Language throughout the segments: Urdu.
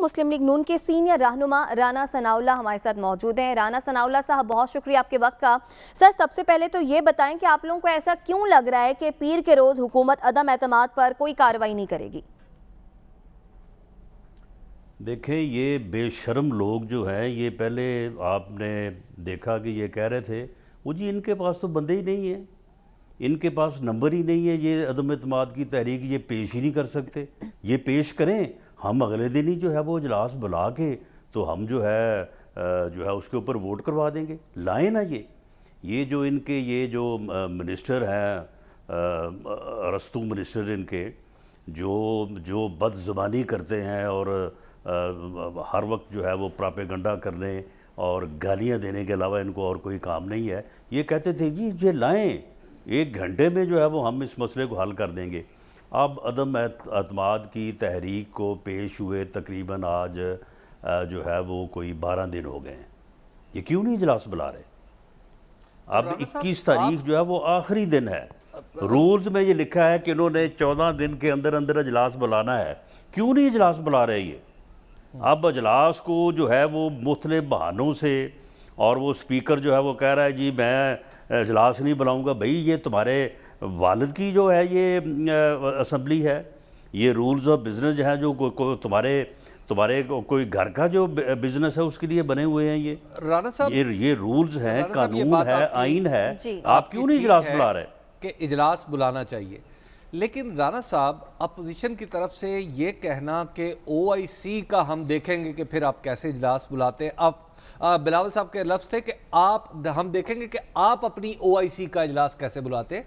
مسلم لیگ نون کے سینئر رہنما رانا ثناء اللہ ہمارے ساتھ موجود ہیں۔ رانا ثناء اللہ صاحب، بہت شکریہ آپ کے وقت کا۔ سر، سب سے پہلے تو یہ بتائیں کہ آپ لوگوں کو ایسا کیوں لگ رہا ہے کہ پیر کے روز حکومت عدم اعتماد پر کوئی کارروائی نہیں کرے گی؟ دیکھیں، یہ بے شرم لوگ جو ہیں، یہ پہلے آپ نے دیکھا کہ یہ کہہ رہے تھے وہ جی ان کے پاس تو بندے ہی نہیں ہیں، ان کے پاس نمبر ہی نہیں ہے، یہ عدم اعتماد کی تحریک یہ پیش ہی نہیں کر سکتے۔ یہ پیش کریں، ہم اگلے دن ہی جو ہے وہ اجلاس بلا کے تو ہم جو ہے اس کے اوپر ووٹ کروا دیں گے۔ لائیں نا یہ جو ان کے یہ جو منسٹر ہیں، ارسطو منسٹر ان کے، جو بد زبانی کرتے ہیں اور ہر وقت جو ہے وہ پراپیگنڈا کرنے اور گالیاں دینے کے علاوہ ان کو اور کوئی کام نہیں ہے، یہ کہتے تھے جی یہ لائیں، 1 گھنٹے میں جو ہے وہ ہم اس مسئلے کو حل کر دیں گے۔ اب عدم اعتماد کی تحریک کو پیش ہوئے تقریباً آج جو ہے وہ کوئی 12 دن ہو گئے ہیں، یہ کیوں نہیں اجلاس بلا رہے؟ اب 21 تاریخ جو ہے وہ آخری دن ہے، رولز میں یہ لکھا ہے کہ انہوں نے 14 دن کے اندر اجلاس بلانا ہے، کیوں نہیں اجلاس بلا رہے یہ؟ اب اجلاس کو جو ہے وہ مختلف بہانوں سے، اور وہ سپیکر جو ہے وہ کہہ رہا ہے جی میں اجلاس نہیں بلاؤں گا۔ بھئی یہ تمہارے والد کی جو ہے یہ اسمبلی ہے، یہ رولز آف بزنس جو ہے جو تمہارے کوئی گھر کا جو بزنس ہے اس کے لیے بنے ہوئے ہیں یہ رولز ہیں، قانون ہے، آئین ہے، آپ کیوں نہیں اجلاس بلا رہے؟ کہ اجلاس بلانا چاہیے، لیکن رانا صاحب اپوزیشن کی طرف سے یہ کہنا کہ او آئی سی کا ہم دیکھیں گے کہ پھر آپ کیسے اجلاس بلاتے ہیں۔ اب بلاول صاحب کے لفظ تھے کہ ہم دیکھیں گے کہ آپ اپنی او آئی سی کا اجلاس کیسے بلاتے ہیں۔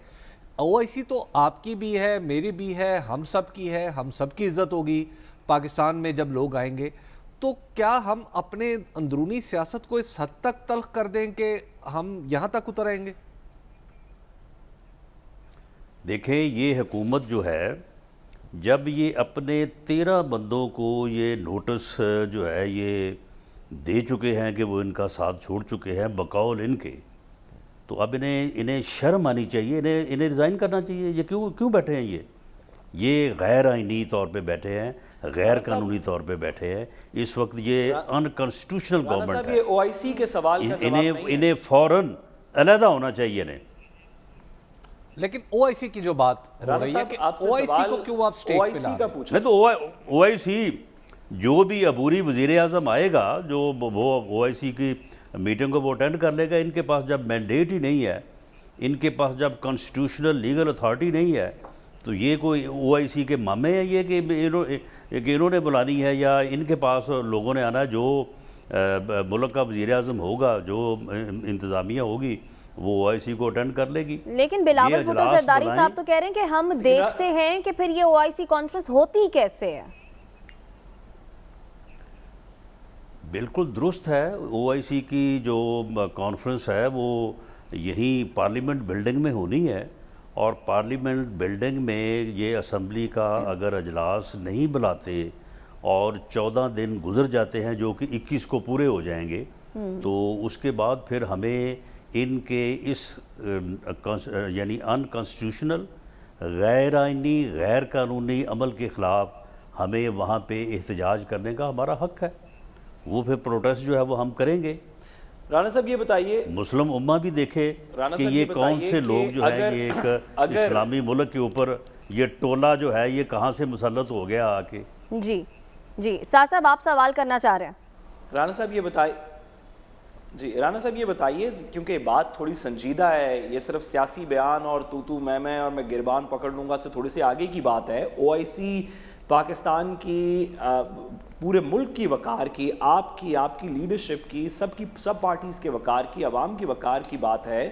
او آئی سی تو آپ کی بھی ہے، میری بھی ہے، ہم سب کی ہے، ہم سب کی عزت ہوگی پاکستان میں جب لوگ آئیں گے۔ تو کیا ہم اپنے اندرونی سیاست کو اس حد تک تلخ کر دیں کہ ہم یہاں تک اتر آئیں گے؟ دیکھیں، یہ حکومت جو ہے جب یہ اپنے 13 بندوں کو یہ نوٹس جو ہے یہ دے چکے ہیں کہ وہ ان کا ساتھ چھوڑ چکے ہیں بقول ان کے، تو اب انہیں شرم آنی چاہیے، انہیں ریزائن کرنا چاہیے۔ یہ کیوں بیٹھے ہیں؟ یہ غیر آئینی طور پہ بیٹھے ہیں، غیر قانونی طور پہ بیٹھے ہیں اس وقت۔ یہ ان کانسٹیٹیوشنل گورنمنٹ ہے، او آئی سی کے سوال کا جواب نہیں ہے، انہیں فوراً علیحدہ ہونا چاہیے انہیں۔ لیکن او آئی سی کی جو بات ہو رہی ہے کہ او آئی سی کو کیوں آپ سٹیج پہ لا رہے ہیں؟ نہیں تو او آئی سی جو بھی عبوری وزیر اعظم آئے گا، جو وہ او آئی سی کی میٹنگ کو وہ اٹینڈ کر لے گا۔ ان کے پاس جب مینڈیٹ ہی نہیں ہے، ان کے پاس جب کانسٹیٹیوشنل لیگل اتھارٹی نہیں ہے، تو یہ کوئی او آئی سی کے مامے ہیں یہ کہ انہوں نے بلانی ہے، یا ان کے پاس لوگوں نے آنا ہے؟ جو ملک کا وزیر اعظم ہوگا، جو انتظامیہ ہوگی، وہ او آئی سی کو اٹینڈ کر لے گی۔ لیکن بلاول بھٹو زرداری صاحب تو کہہ رہے ہیں کہ ہم دیکھتے ہیں کہ پھر یہ او آئی سی کانفرنس ہوتی کیسے ہے۔ بالکل درست ہے، او آئی سی کی جو کانفرنس ہے وہ یہیں پارلیمنٹ بلڈنگ میں ہونی ہے، اور پارلیمنٹ بلڈنگ میں یہ اسمبلی کا اگر اجلاس نہیں بلاتے اور 14 دن گزر جاتے ہیں جو کہ 21 کو پورے ہو جائیں گے، تو اس کے بعد پھر ہمیں ان کے اس یعنی ان کانسٹیٹیوشنل، غیر آئینی، غیر قانونی عمل کے خلاف ہمیں وہاں پہ احتجاج کرنے کا ہمارا حق ہے۔ وہ پھر پروٹیسٹ جو ہے وہ ہم کریں گے۔ رانا صاحب یہ بتائیے، مسلم امہ بھی دیکھے کہ یہ کون سے لوگ جو ہے یہ ایک اسلامی ملک کے اوپر یہ ٹولہ جو ہے یہ کہاں سے مسلط ہو گیا آ کے۔ جی صاحب آپ سوال کرنا چاہ رہے ہیں؟ رانا صاحب یہ بتائیے کیونکہ بات تھوڑی سنجیدہ ہے، یہ صرف سیاسی بیان اور تو میں اور میں گربان پکڑ لوں گا سے تھوڑی سی آگے کی بات ہے۔ او آئی سی پاکستان کی، پورے ملک کی وقار کی، آپ کی لیڈرشپ کی، سب پارٹیز کے وقار کی، عوام کی وقار کی بات ہے۔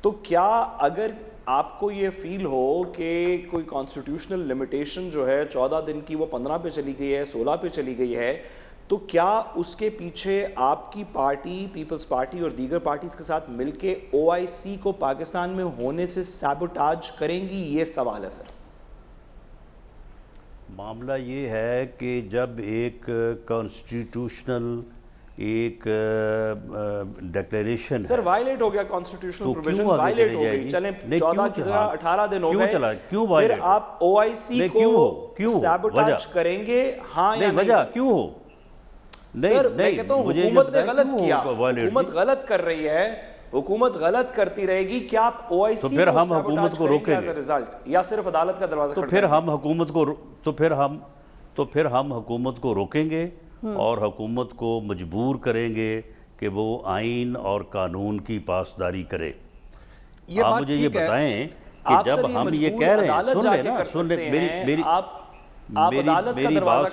تو کیا اگر آپ کو یہ فیل ہو کہ کوئی کانسٹیٹیوشنل لمیٹیشن جو ہے 14 دن کی وہ 15 پہ چلی گئی ہے، 16 پہ چلی گئی ہے، تو کیا اس کے پیچھے آپ کی پارٹی، پیپلز پارٹی اور دیگر پارٹیز کے ساتھ مل کے او آئی سی کو پاکستان میں ہونے سے سیبوٹاج کریں گی؟ یہ سوال ہے سر۔ معاملہ یہ ہے کہ جب ایک کانسٹیٹیوشنل ایک ڈیکلیریشن سر وائلیٹ ہو گیا کانسٹیٹیوشنل پروویژن، وائلیٹ ہو گئی، چلیں 14 کی جگہ 18 دن ہو گئے، پھر آپ او آئی سی کو سیبوٹاج کریں گے؟ ہاں یا نہیں؟ وجہ کیوں ہو؟ سر میں کہتا ہوں حکومت نے غلط کیا، violate حکومت غلط کر رہی ہے، حکومت غلط کرتی رہے گی، کیا آپ او آئی سی تو پھر ہم حکومت کو روکیں گے یا صرف عدالت کا دروازہ تو پھر ہم حکومت کو تو پھر ہم حکومت کو روکیں گے اور حکومت کو مجبور کریں گے کہ وہ آئین اور قانون کی پاسداری کرے. یہ آپ بات مجھے یہ ٹھیک ہے. بتائیں کہ جب ہم یہ کہہ رہے ہیں سن لیں میری بات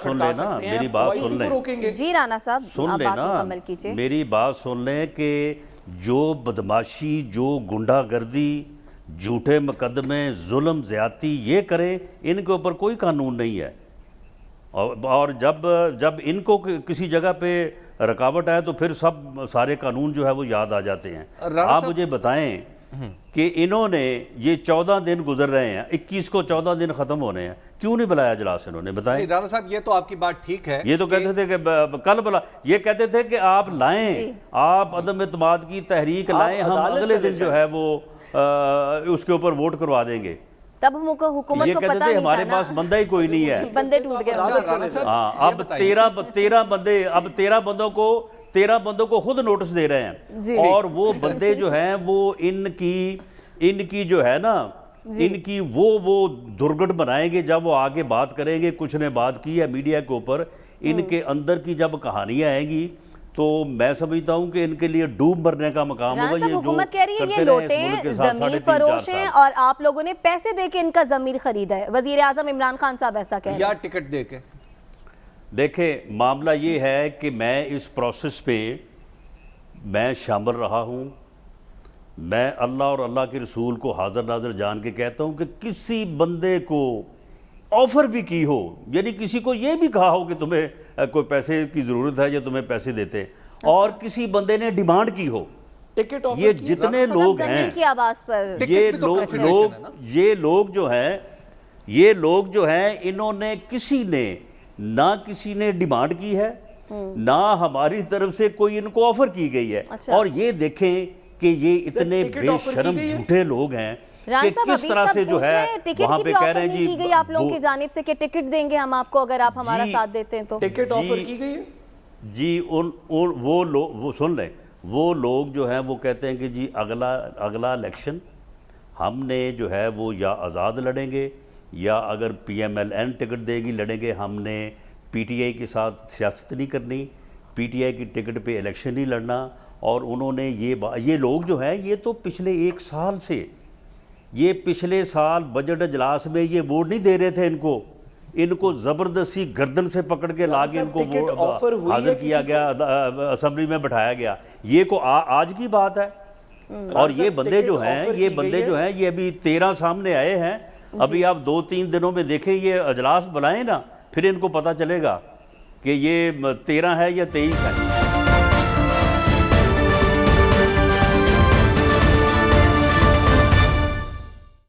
سن لینا میری بات سن لیں جی رانا صاحب سن آپ بات لینا مکمل کیجیے. میری بات سن لیں کہ جو بدماشی، جو گنڈا گردی، جھوٹے مقدمے، ظلم زیادتی یہ کریں، ان کے اوپر کوئی قانون نہیں ہے. اور جب ان کو کسی جگہ پہ رکاوٹ آئے تو پھر سارے قانون جو ہے وہ یاد آ جاتے ہیں. آپ مجھے بتائیں کہ انہوں نے یہ 14 دن گزر رہے ہیں، 21 کو 14 دن ختم ہونے ہیں، کیوں نہیں بلایا اجلاس انہوں نے؟ بتائیں. رانا صاحب یہ تو آپ کی بات ٹھیک ہے، یہ تو کہتے تھے کہ کل بلا، یہ کہتے تھے کہ آپ لائیں، آپ عدم اعتماد کی تحریک لائیں، ہم اگلے دن جو ہے وہ اس کے اوپر ووٹ کروا دیں گے. تب حکومت یہ کو کہتے پتہ تھے نہیں ہمارے تھا پاس بندہ ہی کوئی نہیں ہے. بندے ٹوٹ گئے. ہاں اب 13 بندوں کو خود نوٹس دے رہے ہیں، اور وہ بندے جو ہیں وہ ان کی جو ہے نا ان کی وہ درگٹ بنائیں گے جب وہ آگے بات کریں گے. کچھ نے بات کی ہے میڈیا کے اوپر، ان کے اندر کی جب کہانیاں آئیں گی تو میں سمجھتا ہوں کہ ان کے لیے ڈوب مرنے کا مقام ہوگا. یہ جو حکومت کہہ رہی ہے یہ لوٹے ہیں، ضمیر فروش ہیں، اور آپ لوگوں نے پیسے دے کے ان کا ضمیر خریدا ہے. وزیر اعظم عمران خان صاحب ایسا کہہ رہے ہیں. یا ٹکٹ دے کے. دیکھیں معاملہ یہ ہے کہ میں اس پروسیس پہ میں شامل رہا ہوں. میں اللہ اور اللہ کے رسول کو حاضر ناظر جان کے کہتا ہوں کہ کسی بندے کو آفر بھی کی ہو، یعنی کسی کو یہ بھی کہا ہو کہ تمہیں کوئی پیسے کی ضرورت ہے یا تمہیں پیسے دیتے، اور کسی بندے نے ڈیمانڈ کی ہو، یہ جتنے لوگ ہیں کی آواز پر یہ لوگ جو ہیں انہوں نے نہ کسی نے ڈیمانڈ کی ہے، نہ ہماری طرف سے کوئی ان کو آفر کی گئی ہے. اور یہ دیکھیں کہ یہ اتنے بے شرم جھوٹے لوگ ہیں کہ کس طرح سے جو ہے وہاں پہ کہہ رہے ہیں جی آپ لوگوں کی جانب سے کہ ٹکٹ دیں گے ہم آپ کو اگر آپ ہمارا ساتھ دیتے ہیں تو. ٹکٹ آفر کی گئی ہے جی. وہ سن لیں، وہ لوگ جو ہیں وہ کہتے ہیں کہ جی اگلا الیکشن ہم نے جو ہے وہ یا آزاد لڑیں گے، یا اگر P M L N ticket دے گی لڑیں گے. ہم نے پی ٹی آئی کے ساتھ سیاست نہیں کرنی، پی ٹی آئی کی ٹکٹ پہ الیکشن نہیں لڑنا. اور انہوں نے یہ لوگ جو ہیں یہ تو پچھلے 1 سال سے، یہ پچھلے سال بجٹ اجلاس میں یہ ووٹ نہیں دے رہے تھے. ان کو زبردستی گردن سے پکڑ کے لا کے ان کو حاضر کیا گیا، اسمبلی میں بٹھایا گیا. یہ کو آج کی بات ہے. اور یہ بندے جو ہیں یہ ابھی 13 سامنے آئے ہیں. ابھی آپ 2-3 دنوں میں دیکھیں یہ اجلاس بلائیں نا، پھر ان کو پتہ چلے گا کہ یہ 13 ہے یا 23 ہے.